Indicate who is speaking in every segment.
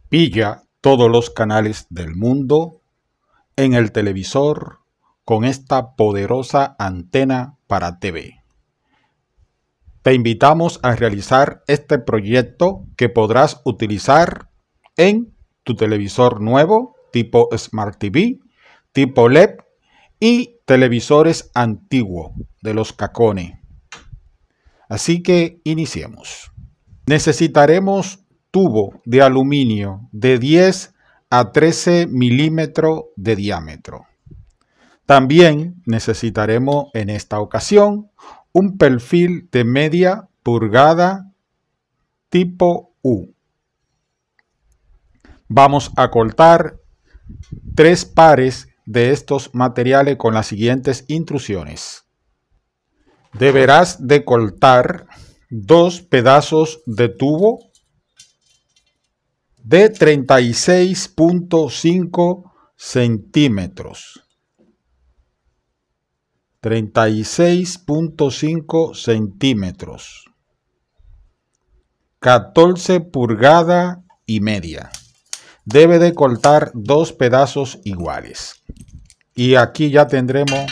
Speaker 1: Pilla todos los canales del mundo en el televisor con esta poderosa antena para TV. Te invitamos a realizar este proyecto que podrás utilizar en tu televisor nuevo tipo Smart TV, tipo LED y televisores antiguos de los cacones. Así que iniciemos. Necesitaremos tubo de aluminio de 10 a 13 milímetros de diámetro. También necesitaremos en esta ocasión un perfil de media pulgada tipo U. Vamos a cortar 3 pares de estos materiales con las siguientes instrucciones. Deberás de cortar 2 pedazos de tubo de 36.5 centímetros. 36.5 centímetros. 14 pulgadas y media. Debe de cortar 2 pedazos iguales. Y aquí ya tendremos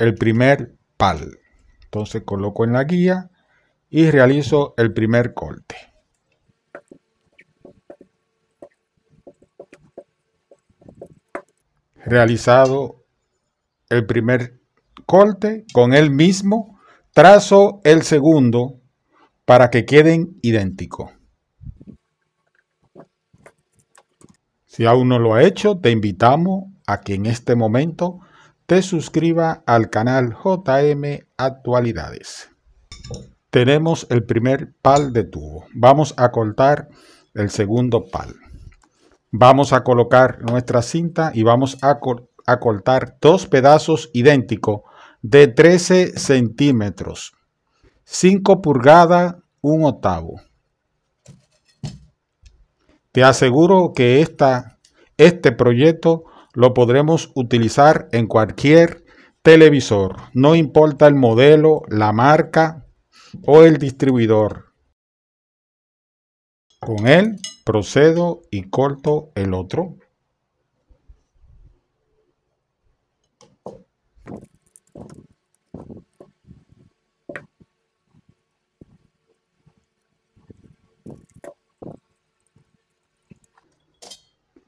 Speaker 1: el primer pal. Entonces coloco en la guía y realizo el primer corte. Realizado el primer corte, con el mismo trazo el segundo para que queden idénticos. Si aún no lo ha hecho, te invitamos a que en este momento te suscribas al canal JM Actualidades. Tenemos el primer pal de tubo. Vamos a cortar el segundo pal. Vamos a colocar nuestra cinta y vamos a cortar 2 pedazos idénticos de 13 centímetros. 5 pulgadas, 1/8. Te aseguro que este proyecto lo podremos utilizar en cualquier televisor. No importa el modelo, la marca o el distribuidor. Con él procedo y corto el otro.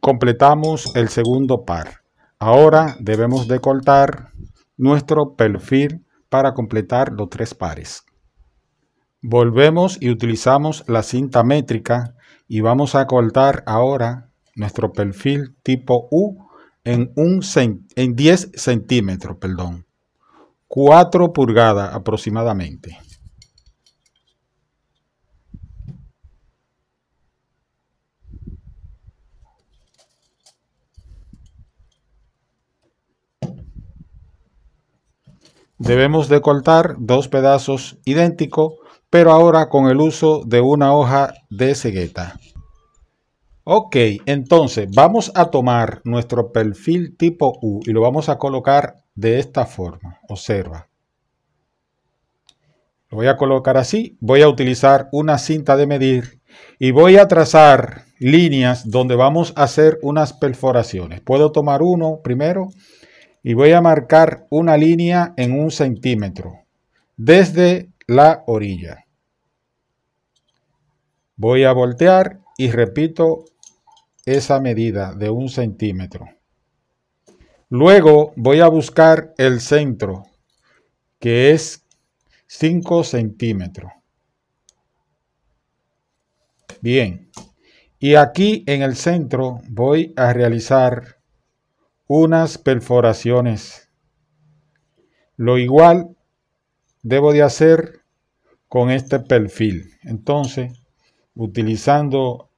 Speaker 1: Completamos el segundo par. Ahora debemos de cortar nuestro perfil para completar los 3 pares. Volvemos y utilizamos la cinta métrica y vamos a cortar ahora nuestro perfil tipo U en 10 centímetros, 4 pulgadas aproximadamente. Debemos de cortar 2 pedazos idénticos, pero ahora con el uso de una hoja de cegueta. Ok, entonces vamos a tomar nuestro perfil tipo U y lo vamos a colocar de esta forma. Observa. Lo voy a colocar así. Voy a utilizar una cinta de medir y voy a trazar líneas donde vamos a hacer unas perforaciones. Puedo tomar uno primero y voy a marcar una línea en 1 centímetro desde la orilla. Voy a voltear y repito esa medida de 1 centímetro. Luego voy a buscar el centro, que es 5 centímetros. Bien, y aquí en el centro voy a realizar unas perforaciones. Lo igual debo de hacer con este perfil. Entonces, utilizando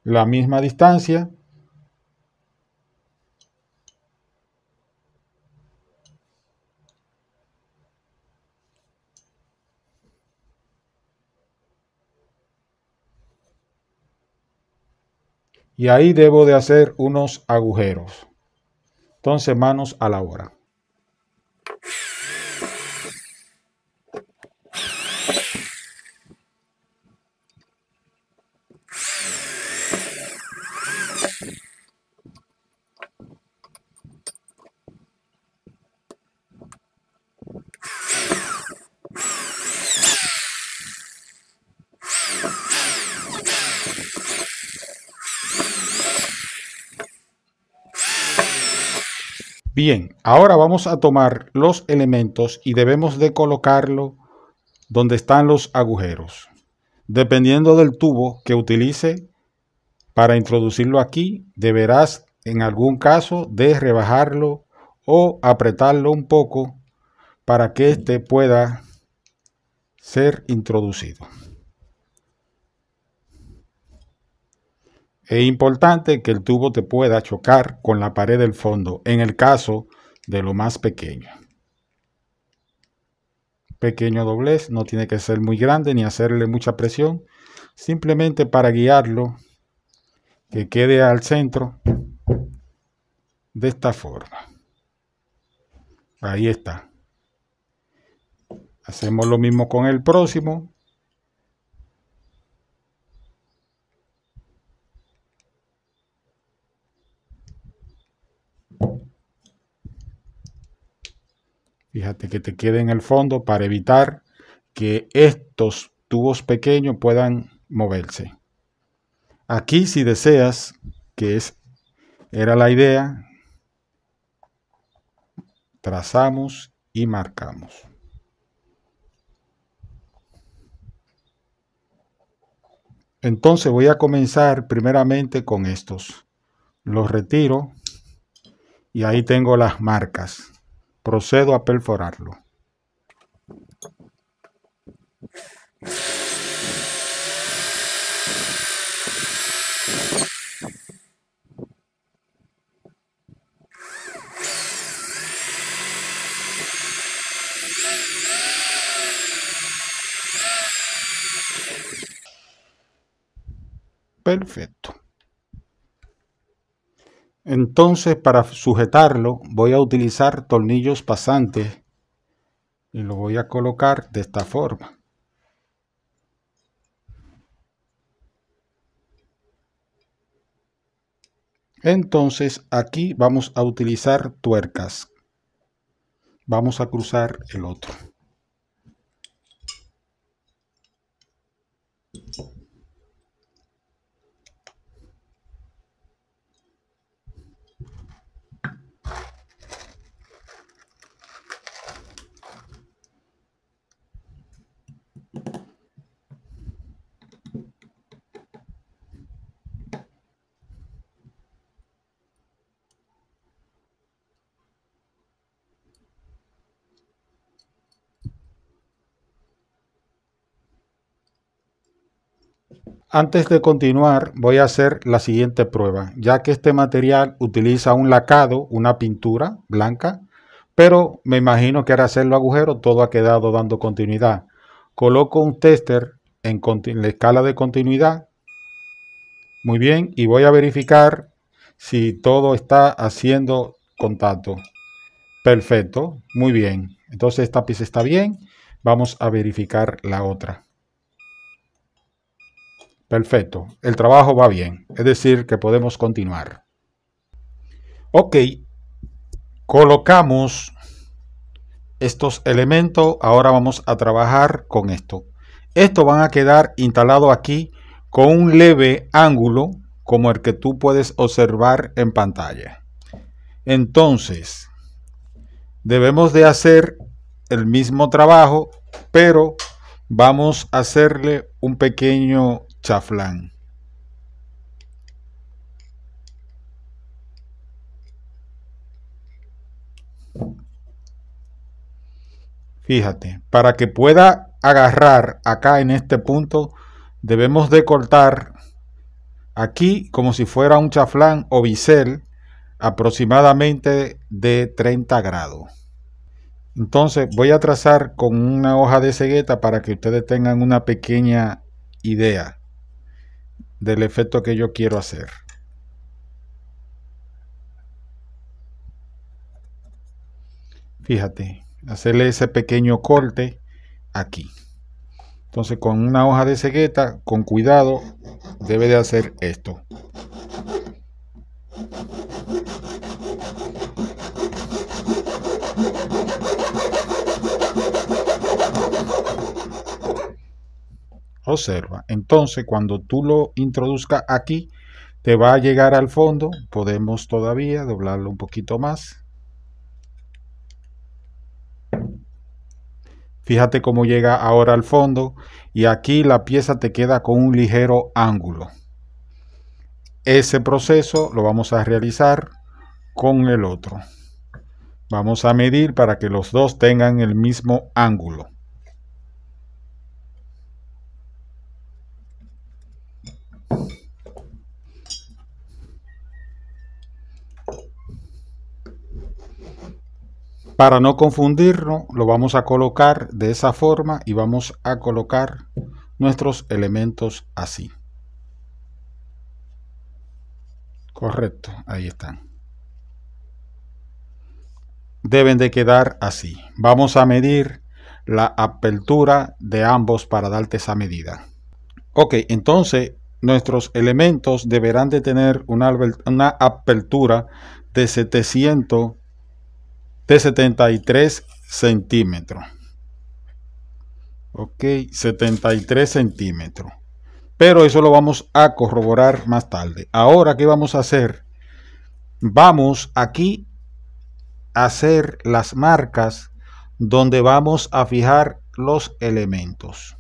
Speaker 1: la misma distancia, y ahí debo de hacer unos agujeros. Entonces, manos a la obra. Bien, ahora vamos a tomar los elementos y debemos de colocarlo donde están los agujeros. Dependiendo del tubo que utilice para introducirlo aquí, deberás en algún caso de rebajarlo o apretarlo un poco para que éste pueda ser introducido. Es importante que el tubo te pueda chocar con la pared del fondo en el caso de lo más pequeño. Pequeño doblez, no tiene que ser muy grande ni hacerle mucha presión, simplemente para guiarlo que quede al centro de esta forma. Ahí está. Hacemos lo mismo con el próximo. Fíjate que te quede en el fondo para evitar que estos tubos pequeños puedan moverse. Aquí, si deseas, era la idea, trazamos y marcamos. Entonces voy a comenzar primeramente con estos. Los retiro y ahí tengo las marcas. Procedo a perforarlo. Perfecto. Entonces, para sujetarlo voy a utilizar tornillos pasantes y lo voy a colocar de esta forma. Entonces aquí vamos a utilizar tuercas. Vamos a cruzar el otro. Antes de continuar, voy a hacer la siguiente prueba, ya que este material utiliza un lacado, una pintura blanca, pero me imagino que al hacer los agujeros todo ha quedado dando continuidad. Coloco un tester en la escala de continuidad. Muy bien, y voy a verificar si todo está haciendo contacto. Perfecto, muy bien. Entonces esta pieza está bien. Vamos a verificar la otra. Perfecto, el trabajo va bien, es decir, que podemos continuar. Ok, colocamos estos elementos, ahora vamos a trabajar con esto. Estos van a quedar instalados aquí con un leve ángulo como el que tú puedes observar en pantalla. Entonces, debemos de hacer el mismo trabajo, pero vamos a hacerle un pequeño chaflán. Fíjate, para que pueda agarrar acá en este punto, debemos de cortar aquí como si fuera un chaflán o bisel aproximadamente de 30 grados. Entonces voy a trazar con una hoja de cegueta para que ustedes tengan una pequeña idea del efecto que yo quiero hacer. Fíjate, hacerle ese pequeño corte aquí. Entonces con una hoja de cegueta, con cuidado, debe de hacer esto. Observa, entonces cuando tú lo introduzcas aquí, te va a llegar al fondo. Podemos todavía doblarlo un poquito más. Fíjate cómo llega ahora al fondo y aquí la pieza te queda con un ligero ángulo. Ese proceso lo vamos a realizar con el otro. Vamos a medir para que los dos tengan el mismo ángulo. Para no confundirnos, lo vamos a colocar de esa forma y vamos a colocar nuestros elementos así. Correcto, ahí están. Deben de quedar así. Vamos a medir la apertura de ambos para darte esa medida. Ok, entonces nuestros elementos deberán de tener una apertura de 73 centímetros. Ok, 73 centímetros. Pero eso lo vamos a corroborar más tarde. Ahora, ¿qué vamos a hacer? Vamos aquí a hacer las marcas donde vamos a fijar los elementos.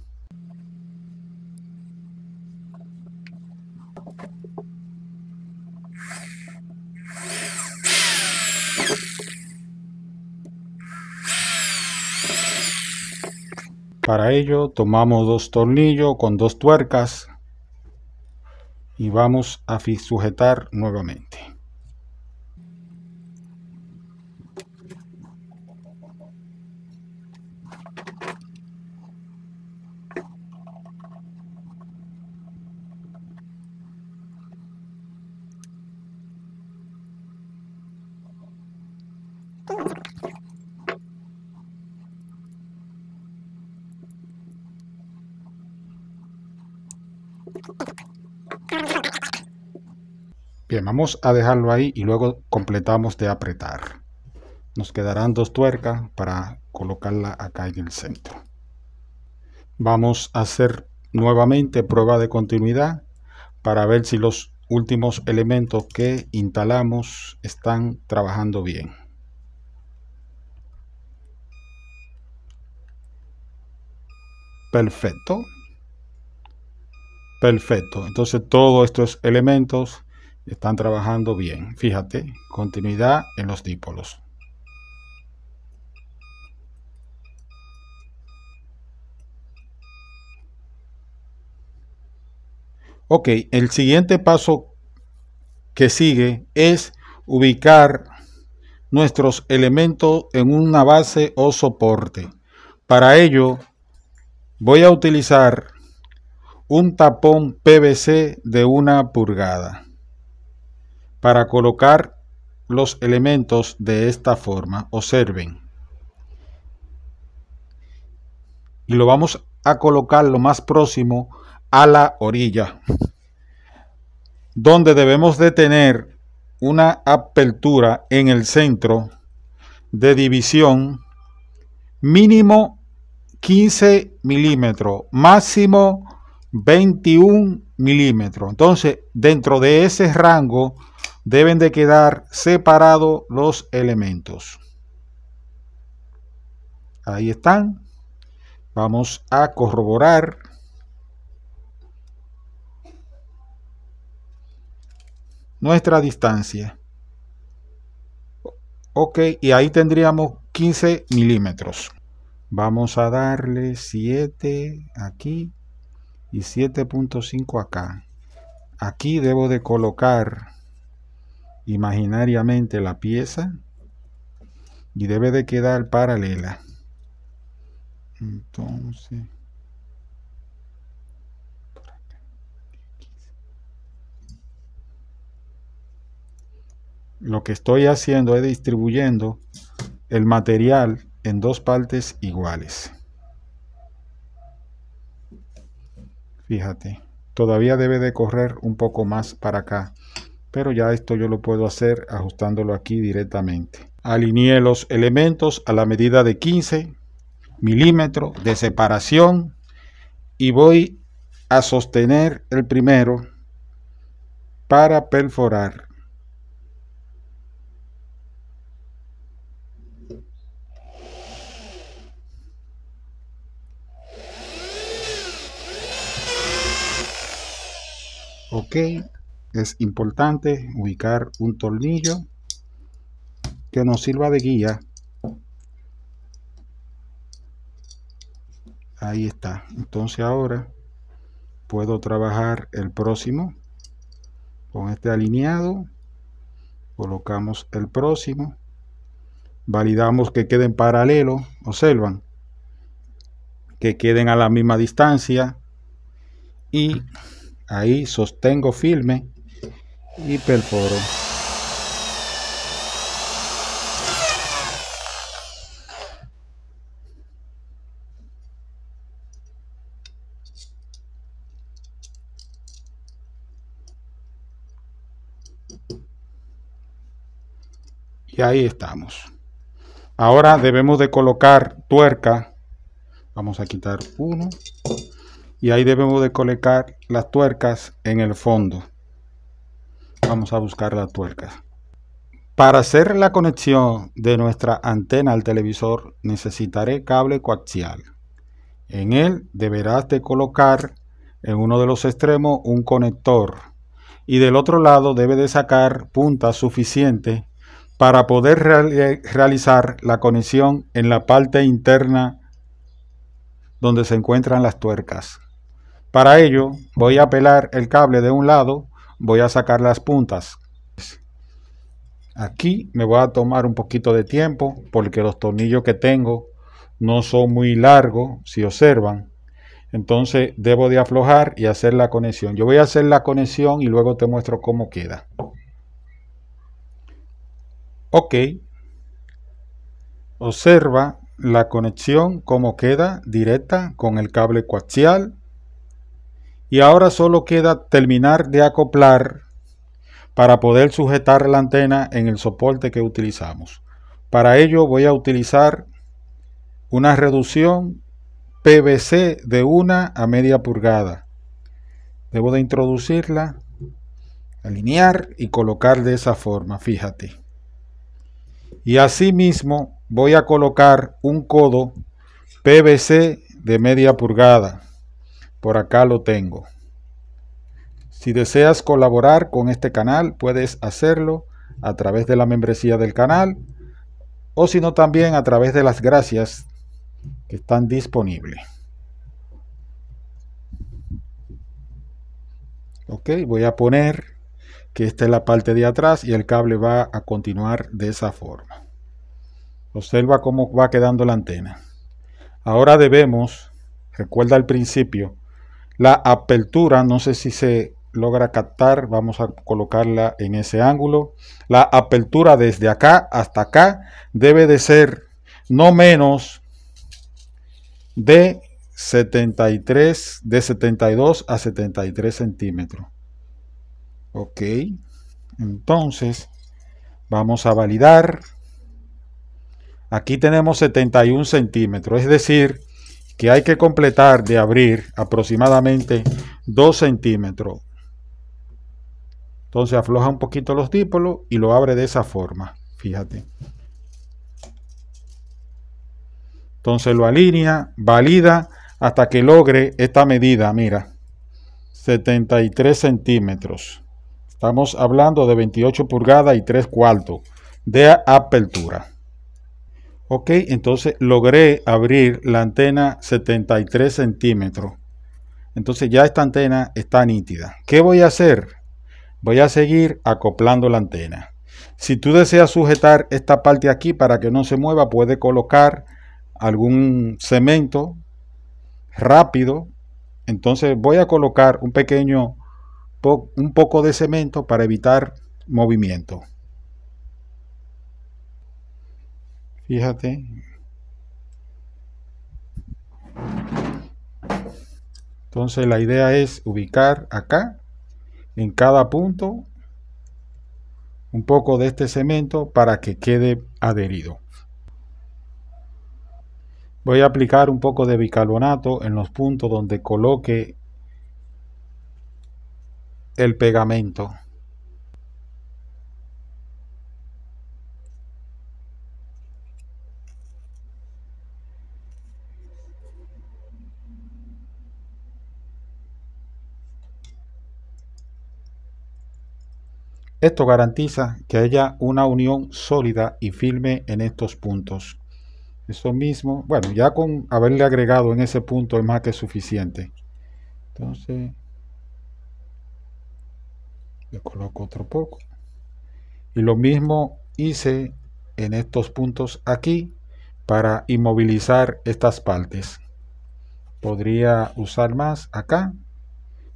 Speaker 1: Para ello tomamos dos tornillos con dos tuercas y vamos a sujetar nuevamente. Bien, vamos a dejarlo ahí y luego completamos de apretar. Nos quedarán dos tuercas para colocarla acá en el centro. Vamos a hacer nuevamente prueba de continuidad para ver si los últimos elementos que instalamos están trabajando bien. Perfecto. Perfecto. Entonces todos estos elementos están trabajando bien. Fíjate, continuidad en los dipolos. Ok, el siguiente paso que sigue es ubicar nuestros elementos en una base o soporte. Para ello voy a utilizar un tapón PVC de 1 pulgada para colocar los elementos de esta forma. Observen. Y lo vamos a colocar lo más próximo a la orilla, donde debemos de tener una apertura en el centro de división mínimo 15 milímetros, máximo 21 milímetros. Entonces, dentro de ese rango deben de quedar separados los elementos. Ahí están. Vamos a corroborar. Nuestra distancia. Ok, y ahí tendríamos 15 milímetros. Vamos a darle 7 aquí y 7.5 acá. Aquí debo de colocar imaginariamente la pieza y debe de quedar paralela. Entonces, lo que estoy haciendo es distribuyendo el material en dos partes iguales. Fíjate, todavía debe de correr un poco más para acá, pero ya esto yo lo puedo hacer ajustándolo aquí directamente. Alineé los elementos a la medida de 15 milímetros de separación y voy a sostener el primero para perforar. Ok, es importante ubicar un tornillo que nos sirva de guía. Ahí está. Entonces ahora puedo trabajar el próximo con este alineado. Colocamos el próximo. Validamos que queden paralelos. Observan que queden a la misma distancia. Y ahí sostengo firme y perforo. Y ahí estamos. Ahora debemos de colocar tuerca. Vamos a quitar uno. Y ahí debemos de colocar las tuercas en el fondo. Vamos a buscar las tuercas. Para hacer la conexión de nuestra antena al televisor necesitaré cable coaxial. En él deberás de colocar en uno de los extremos un conector y del otro lado debe de sacar puntas suficientes para poder realizar la conexión en la parte interna donde se encuentran las tuercas. Para ello voy a pelar el cable de un lado, voy a sacar las puntas. Aquí me voy a tomar un poquito de tiempo porque los tornillos que tengo no son muy largos, si observan. Entonces debo de aflojar y hacer la conexión. Yo voy a hacer la conexión y luego te muestro cómo queda. Ok. Observa la conexión cómo queda directa con el cable coaxial. Y ahora solo queda terminar de acoplar para poder sujetar la antena en el soporte que utilizamos. Para ello voy a utilizar una reducción PVC de 1 a media pulgada. Debo de introducirla, alinear y colocar de esa forma, fíjate. Y asimismo voy a colocar un codo PVC de media pulgada. Por acá lo tengo. Si deseas colaborar con este canal, puedes hacerlo a través de la membresía del canal o si no también a través de las gracias que están disponibles. Ok, voy a poner que esta es la parte de atrás y el cable va a continuar de esa forma. Observa cómo va quedando la antena. Ahora debemos, recuerda al principio, la apertura, no sé si se logra captar, vamos a colocarla en ese ángulo. La apertura desde acá hasta acá debe de ser no menos de 72 a 73 centímetros. Ok, entonces vamos a validar. Aquí tenemos 71 centímetros, es decir, que hay que completar de abrir aproximadamente 2 centímetros. Entonces afloja un poquito los dípolos y lo abre de esa forma, fíjate. Entonces lo alinea, valida hasta que logre esta medida, mira, 73 centímetros. Estamos hablando de 28 pulgadas y 3/4 de apertura. Ok, entonces logré abrir la antena 73 centímetros. Entonces ya esta antena está nítida. ¿Qué voy a hacer? Voy a seguir acoplando la antena. Si tú deseas sujetar esta parte aquí para que no se mueva, puedes colocar algún cemento rápido. Entonces voy a colocar un poco de cemento para evitar movimiento. Fíjate. Entonces la idea es ubicar acá, en cada punto, un poco de este cemento para que quede adherido. Voy a aplicar un poco de bicarbonato en los puntos donde coloque el pegamento. Esto garantiza que haya una unión sólida y firme en estos puntos. Eso mismo, bueno, ya con haberle agregado en ese punto es más que suficiente. Entonces, le coloco otro poco. Y lo mismo hice en estos puntos aquí para inmovilizar estas partes. Podría usar más acá,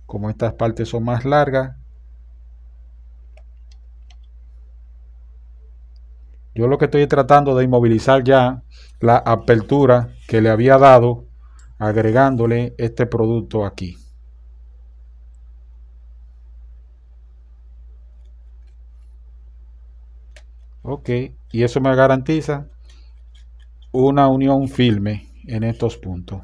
Speaker 1: como estas partes son más largas. Yo lo que estoy tratando de inmovilizar ya la apertura que le había dado agregándole este producto aquí. Ok, y eso me garantiza una unión firme en estos puntos.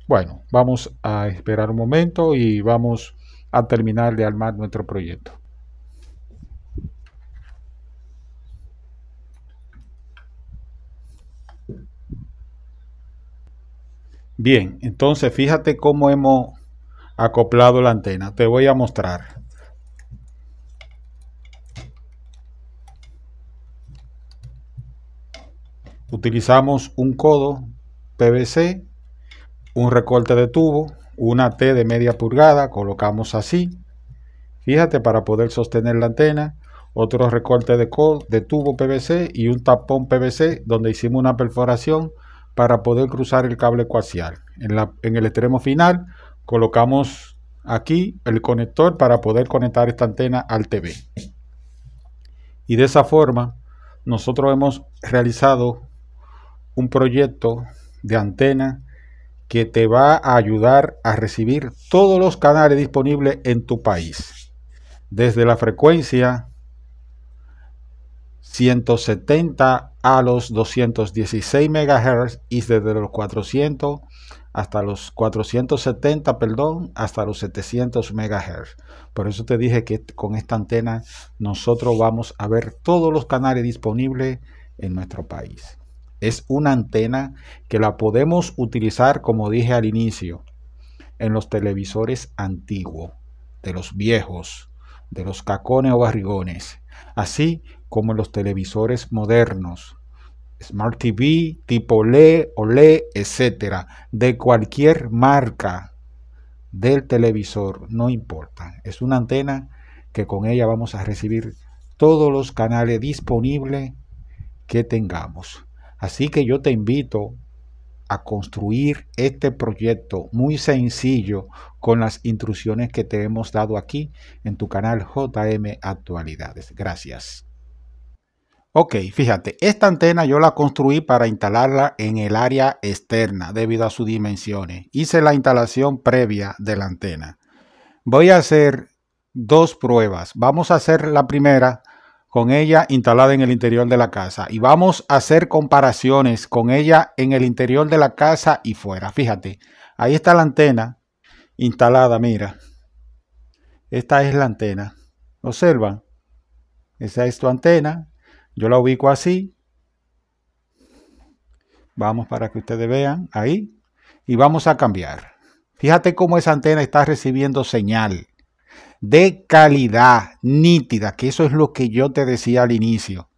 Speaker 1: Bueno, vamos a esperar un momento y vamos a terminar de armar nuestro proyecto. Bien, entonces fíjate cómo hemos acoplado la antena. Te voy a mostrar. Utilizamos un codo PVC, un recorte de tubo, una T de media pulgada, colocamos así. Fíjate, para poder sostener la antena, otro recorte de tubo PVC y un tapón PVC donde hicimos una perforación para poder cruzar el cable coaxial. En el extremo final colocamos aquí el conector para poder conectar esta antena al TV. Y de esa forma nosotros hemos realizado un proyecto de antena que te va a ayudar a recibir todos los canales disponibles en tu país. Desde la frecuencia 170 a los 216 MHz y desde los 400 hasta los 470, hasta los 700 MHz. Por eso te dije que con esta antena nosotros vamos a ver todos los canales disponibles en nuestro país. Es una antena que la podemos utilizar, como dije al inicio, en los televisores antiguos, de los viejos, de los cacones o barrigones, así como en los televisores modernos, Smart TV, tipo LED, OLED, etcétera, de cualquier marca del televisor, no importa. Es una antena que con ella vamos a recibir todos los canales disponibles que tengamos. Así que yo te invito a construir este proyecto muy sencillo con las instrucciones que te hemos dado aquí en tu canal JM Actualidades. Gracias. Ok, fíjate, esta antena yo la construí para instalarla en el área externa debido a sus dimensiones. Hice la instalación previa de la antena. Voy a hacer dos pruebas. Vamos a hacer la primera con ella instalada en el interior de la casa y vamos a hacer comparaciones con ella en el interior de la casa y fuera. Fíjate, ahí está la antena instalada, mira. Esta es la antena. ¿Observan? Esa es tu antena. Yo la ubico así. Vamos para que ustedes vean ahí. Y vamos a cambiar. Fíjate cómo esa antena está recibiendo señal de calidad nítida, que eso es lo que yo te decía al inicio.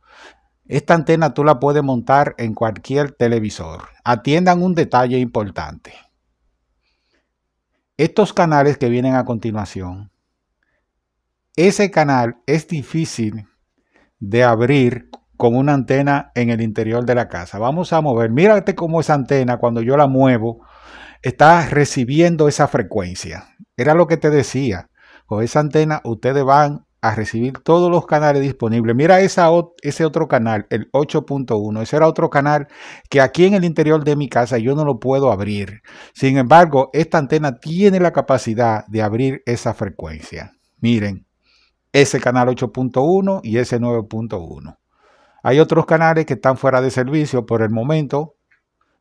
Speaker 1: Esta antena tú la puedes montar en cualquier televisor. Atiendan un detalle importante. Estos canales que vienen a continuación, ese canal es difícil de abrir con una antena en el interior de la casa. Vamos a mover. Mírate cómo esa antena, cuando yo la muevo, está recibiendo esa frecuencia. Era lo que te decía. Con esa antena ustedes van a recibir todos los canales disponibles. Mira ese otro canal, el 8.1. Ese era otro canal que aquí en el interior de mi casa yo no lo puedo abrir. Sin embargo, esta antena tiene la capacidad de abrir esa frecuencia. Miren, ese canal 8.1 y ese 9.1. Hay otros canales que están fuera de servicio por el momento,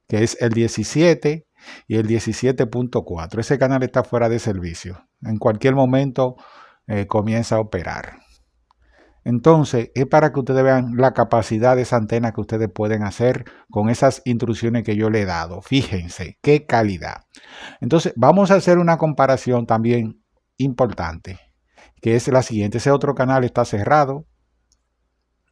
Speaker 1: que es el 17 y el 17.4. Ese canal está fuera de servicio. En cualquier momento comienza a operar. Entonces, es para que ustedes vean la capacidad de esa antena que ustedes pueden hacer con esas instrucciones que yo le he dado. Fíjense, qué calidad. Entonces, vamos a hacer una comparación también importante. que es la siguiente. Ese otro canal está cerrado.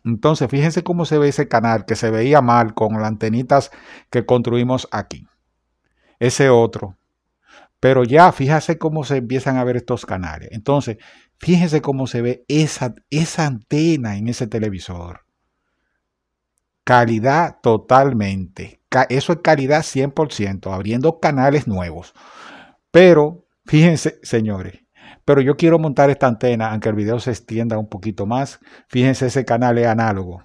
Speaker 1: Entonces, fíjense cómo se ve ese canal que se veía mal con las antenitas que construimos aquí. Ese otro. Pero ya, fíjense cómo se empiezan a ver estos canales. Entonces, fíjense cómo se ve esa antena en ese televisor. Calidad totalmente. Eso es calidad 100%, abriendo canales nuevos. Pero, fíjense, señores, pero yo quiero montar esta antena, aunque el video se extienda un poquito más. Fíjense, ese canal es análogo.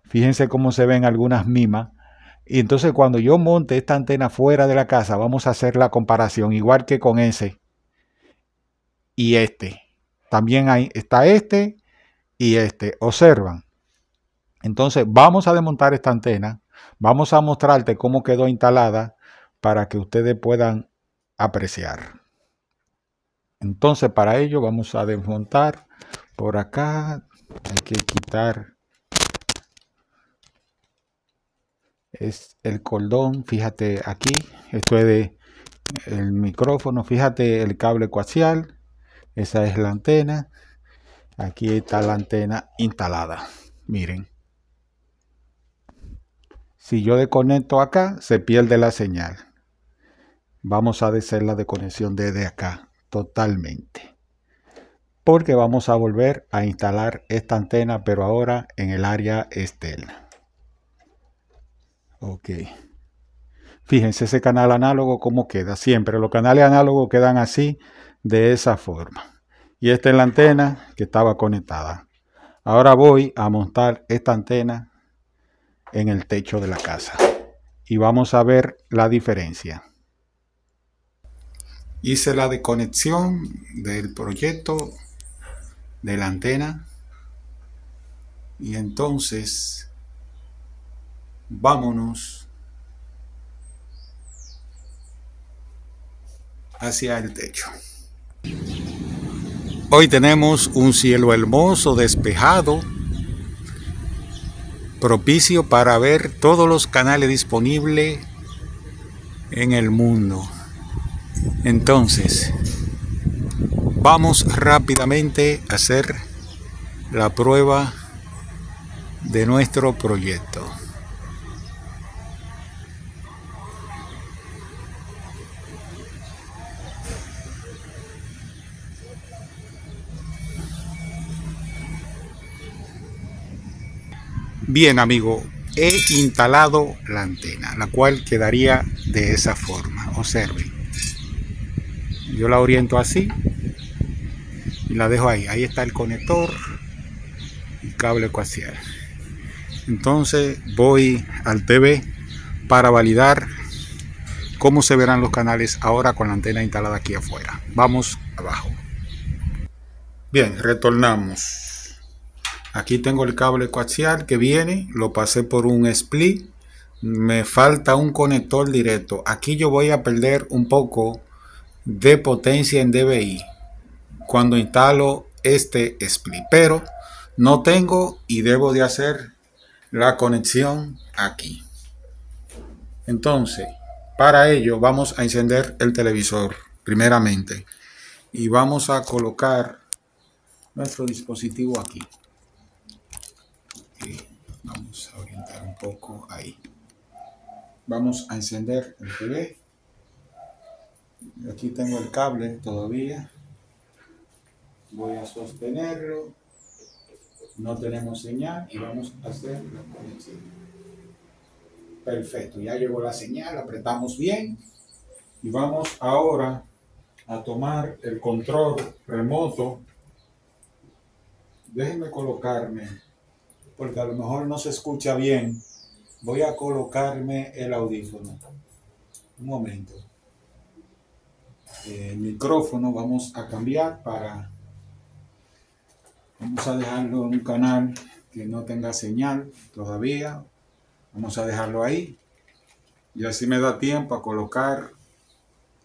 Speaker 1: Fíjense cómo se ven algunas mimas. Y entonces cuando yo monte esta antena fuera de la casa, vamos a hacer la comparación, igual que con ese y este. También ahí está este y este. Observan. Entonces vamos a desmontar esta antena. Vamos a mostrarte cómo quedó instalada para que ustedes puedan apreciar. Entonces para ello vamos a desmontar por acá. Hay que quitar es el cordón. Fíjate aquí. Esto es de el micrófono. Fíjate el cable coaxial. Esa es la antena. Aquí está la antena instalada. Miren. Si yo desconecto acá, se pierde la señal. Vamos a hacer la desconexión desde acá totalmente. Porque vamos a volver a instalar esta antena, pero ahora en el área externa. Ok. Fíjense ese canal análogo cómo queda. Siempre los canales análogos quedan así, de esa forma. Y esta es la antena que estaba conectada. Ahora voy a montar esta antena en el techo de la casa. Y vamos a ver la diferencia. Hice la desconexión del proyecto de la antena. Y entonces vámonos hacia el techo. Hoy tenemos un cielo hermoso, despejado, propicio para ver todos los canales disponibles en el mundo. Entonces, vamos rápidamente a hacer la prueba de nuestro proyecto. Bien, amigo, he instalado la antena, la cual quedaría de esa forma. Observen. Yo la oriento así y la dejo ahí. Ahí está el conector y cable coaxial. Entonces voy al TV para validar cómo se verán los canales ahora con la antena instalada aquí afuera. Vamos abajo. Bien, retornamos. Aquí tengo el cable coaxial que viene, lo pasé por un split. Me falta un conector directo. Aquí yo voy a perder un poco de potencia en DVI cuando instalo este split, pero no tengo y debo de hacer la conexión aquí. Entonces, para ello vamos a encender el televisor primeramente y vamos a colocar nuestro dispositivo aquí. Vamos a orientar un poco ahí. Vamos a encender el TV. Aquí tengo el cable todavía. Voy a sostenerlo. No tenemos señal y vamos a hacer la conexión. Perfecto, ya llegó la señal, apretamos bien y vamos ahora a tomar el control remoto. Déjenme colocarme, porque a lo mejor no se escucha bien. Voy a colocarme el audífono. Un momento. El micrófono vamos a cambiar para... Vamos a dejarlo en un canal que no tenga señal todavía. Vamos a dejarlo ahí. Y así me da tiempo a colocar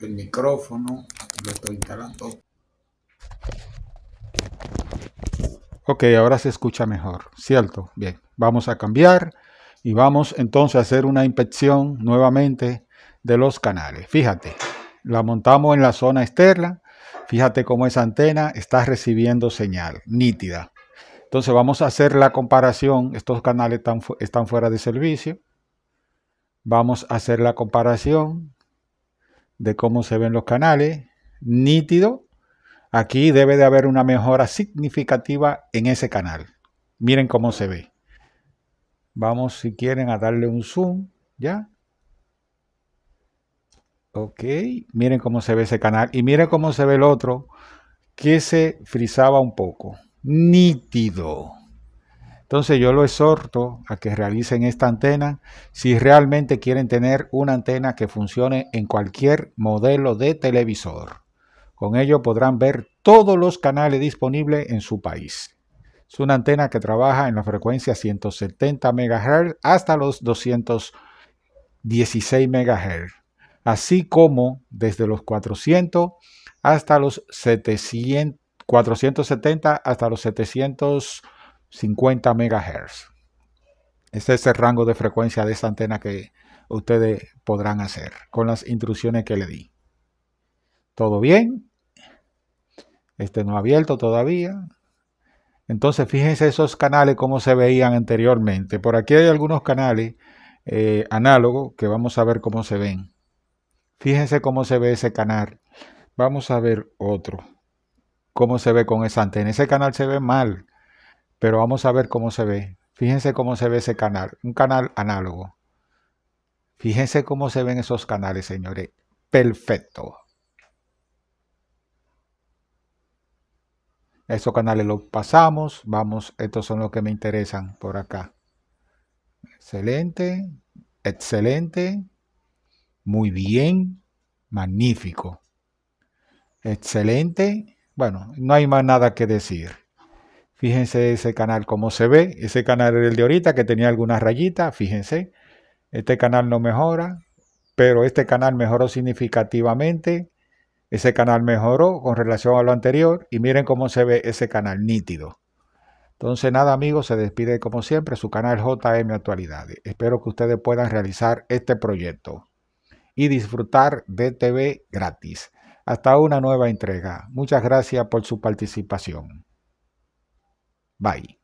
Speaker 1: el micrófono. Lo estoy instalando. Ok, ahora se escucha mejor, ¿cierto? Bien, vamos a cambiar y vamos entonces a hacer una inspección nuevamente de los canales. Fíjate, la montamos en la zona externa. Fíjate cómo esa antena está recibiendo señal nítida. Entonces vamos a hacer la comparación. Estos canales están fuera de servicio. Vamos a hacer la comparación de cómo se ven los canales. Nítido. Aquí debe de haber una mejora significativa en ese canal. Miren cómo se ve. Vamos, si quieren, a darle un zoom. ¿Ya? Ok. Miren cómo se ve ese canal. Y miren cómo se ve el otro, que se frizaba un poco. Nítido. Entonces yo lo exhorto a que realicen esta antena si realmente quieren tener una antena que funcione en cualquier modelo de televisor. Con ello podrán ver todos los canales disponibles en su país. Es una antena que trabaja en la frecuencia 170 MHz hasta los 216 MHz, así como desde los 400 hasta los 700, 470 hasta los 750 MHz. Ese es el rango de frecuencia de esta antena que ustedes podrán hacer con las instrucciones que le di. ¿Todo bien? Este no ha abierto todavía. Entonces fíjense esos canales como se veían anteriormente. Por aquí hay algunos canales análogos que vamos a ver cómo se ven. Fíjense cómo se ve ese canal. Vamos a ver otro. Cómo se ve con esa antena. Ese canal se ve mal, pero vamos a ver cómo se ve. Fíjense cómo se ve ese canal. Un canal análogo. Fíjense cómo se ven esos canales, señores. Perfecto. Esos canales los pasamos. Vamos, estos son los que me interesan por acá. Excelente. Excelente. Muy bien. Magnífico. Excelente. Bueno, no hay más nada que decir. Fíjense ese canal cómo se ve. Ese canal era el de ahorita que tenía algunas rayitas. Fíjense. Este canal no mejora, pero este canal mejoró significativamente. Ese canal mejoró con relación a lo anterior y miren cómo se ve ese canal nítido. Entonces nada amigos, se despide como siempre su canal JM Actualidades. Espero que ustedes puedan realizar este proyecto y disfrutar de TV gratis. Hasta una nueva entrega. Muchas gracias por su participación. Bye.